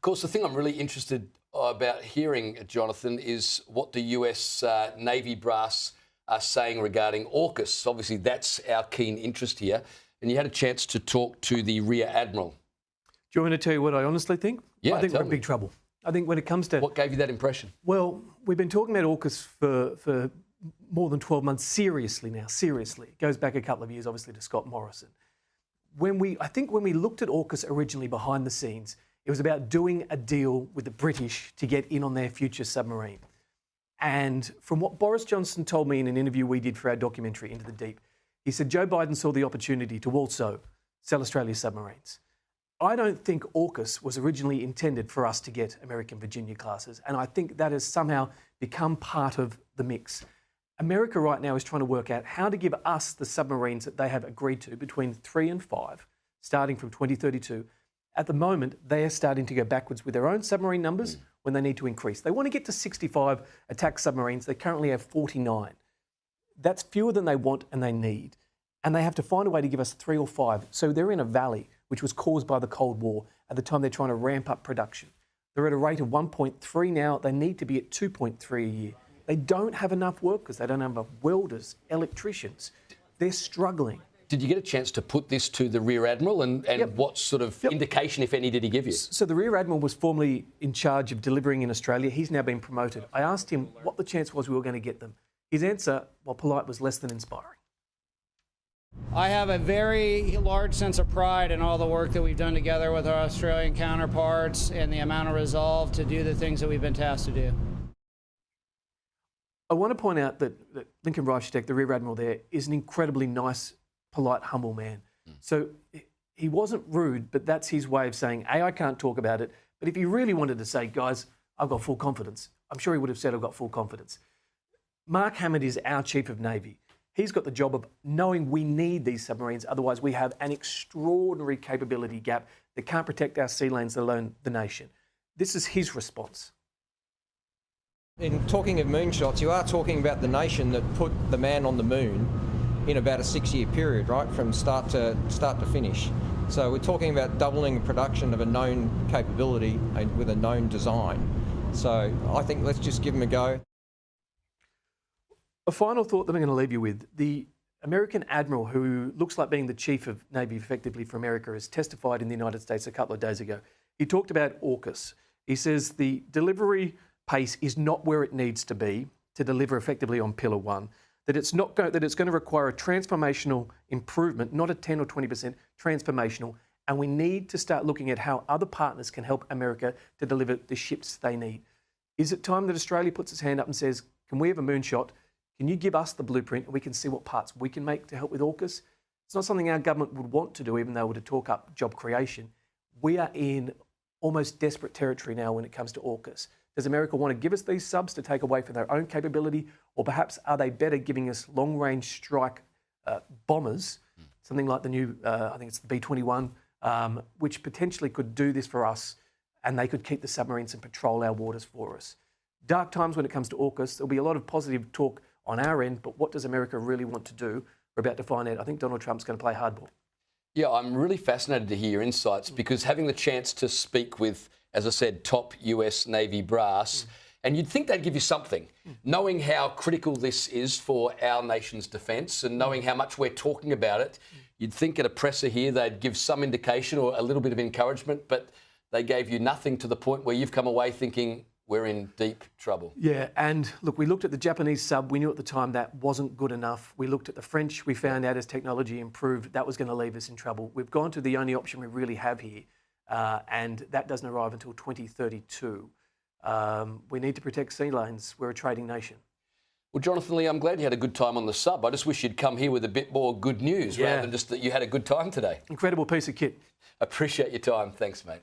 Of course, the thing I'm really interested about hearing, Jonathan, is what the US Navy brass are saying regarding AUKUS. Obviously, that's our keen interest here. And you had a chance to talk to the Rear Admiral. Do you want me to tell you what I honestly think? Yeah, I think we're in big trouble. I think when it comes to... What gave you that impression? Well, we've been talking about AUKUS for more than 12 months, seriously now, seriously. It goes back a couple of years, obviously, to Scott Morrison. I think when we looked at AUKUS originally behind the scenes, it was about doing a deal with the British to get in on their future submarine. And from what Boris Johnson told me in an interview we did for our documentary, Into the Deep, he said Joe Biden saw the opportunity to also sell Australia's submarines. I don't think AUKUS was originally intended for us to get American Virginia classes, and I think that has somehow become part of the mix. America right now is trying to work out how to give us the submarines that they have agreed to between 3 and 5, starting from 2032. At the moment, they are starting to go backwards with their own submarine numbers when they need to increase. They want to get to 65 attack submarines. They currently have 49. That's fewer than they want and they need. And they have to find a way to give us 3 or 5. So they're in a valley, which was caused by the Cold War. At the time, they're trying to ramp up production. They're at a rate of 1.3 now. They need to be at 2.3 a year. They don't have enough workers. They don't have enough welders, electricians. They're struggling. Did you get a chance to put this to the Rear Admiral and what sort of indication, if any, did he give you? So the Rear Admiral was formerly in charge of delivering in Australia. He's now been promoted. I asked him what the chance was we were going to get them. His answer, while polite, was less than inspiring. I have a very large sense of pride in all the work that we've done together with our Australian counterparts and the amount of resolve to do the things that we've been tasked to do. I want to point out that Lincoln Reichensteck, the Rear Admiral there, is an incredibly nice, polite, humble man. So he wasn't rude, but that's his way of saying, A, I can't talk about it. But if he really wanted to say, guys, I've got full confidence, I'm sure he would have said, I've got full confidence. Mark Hammond is our Chief of Navy. He's got the job of knowing we need these submarines, otherwise we have an extraordinary capability gap that can't protect our sea lanes, let alone the nation. This is his response. In talking of moonshots, you are talking about the nation that put the man on the moon in about a 6-year period, right, from start to finish. So we're talking about doubling the production of a known capability with a known design. So I think let's just give them a go. A final thought that I'm going to leave you with. The American Admiral, who looks like being the Chief of Navy effectively for America, has testified in the United States a couple of days ago. He talked about AUKUS. He says the delivery pace is not where it needs to be to deliver effectively on Pillar 1, that it's going to require a transformational improvement, not a 10 or 20% transformational, and we need to start looking at how other partners can help America to deliver the ships they need. Is it time that Australia puts its hand up and says, can we have a moonshot? Can you give us the blueprint and we can see what parts we can make to help with AUKUS? It's not something our government would want to do, even though it would talk up job creation. We are in almost desperate territory now when it comes to AUKUS. Does America want to give us these subs to take away from their own capability? Or perhaps are they better giving us long-range strike bombers, something like the new, I think it's the B-21, which potentially could do this for us, and they could keep the submarines and patrol our waters for us. Dark times when it comes to AUKUS. There'll be a lot of positive talk on our end, but what does America really want to do? We're about to find out. I think Donald Trump's going to play hardball. Yeah, I'm really fascinated to hear your insights because having the chance to speak with, as I said, top US Navy brass, and you'd think they'd give you something, knowing how critical this is for our nation's defence and knowing how much we're talking about it, you'd think at a presser here they'd give some indication or a little bit of encouragement, but they gave you nothing to the point where you've come away thinking, we're in deep trouble. Yeah, and look, we looked at the Japanese sub. We knew at the time that wasn't good enough. We looked at the French. We found out as technology improved, that was going to leave us in trouble. We've gone to the only option we really have here, and that doesn't arrive until 2032. We need to protect sea lanes. We're a trading nation. Well, Jonathan Lea, I'm glad you had a good time on the sub. I just wish you'd come here with a bit more good news rather than just that you had a good time today. Incredible piece of kit. Appreciate your time. Thanks, mate.